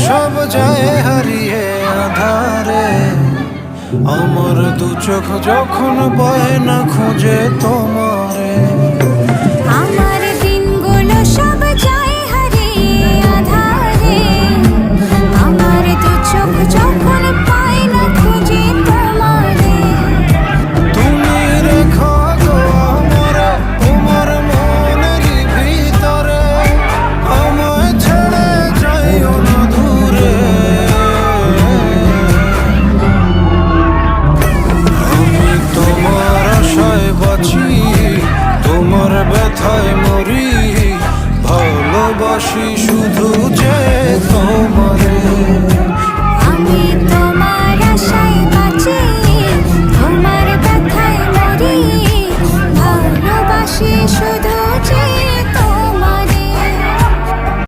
সব যায় হারিয়ে আধারে, আমার দু চোখ যখন বয় না খুঁজে তোমারে। আমার দিনগুলো সব যায় হারিয়ে আঁধারে, আমার দু চোখ যখন পায় না খুঁজে তোমারে। তুমি রেখো গো আমারে তোমার মনেরই ভিতরে, আমায় ছেড়ে যাইও না দূরে। আমি তোমার আশায় বাঁচি, তোমার ব্যথায় মরি, ভালোবাসি শুধু যে তোমারে।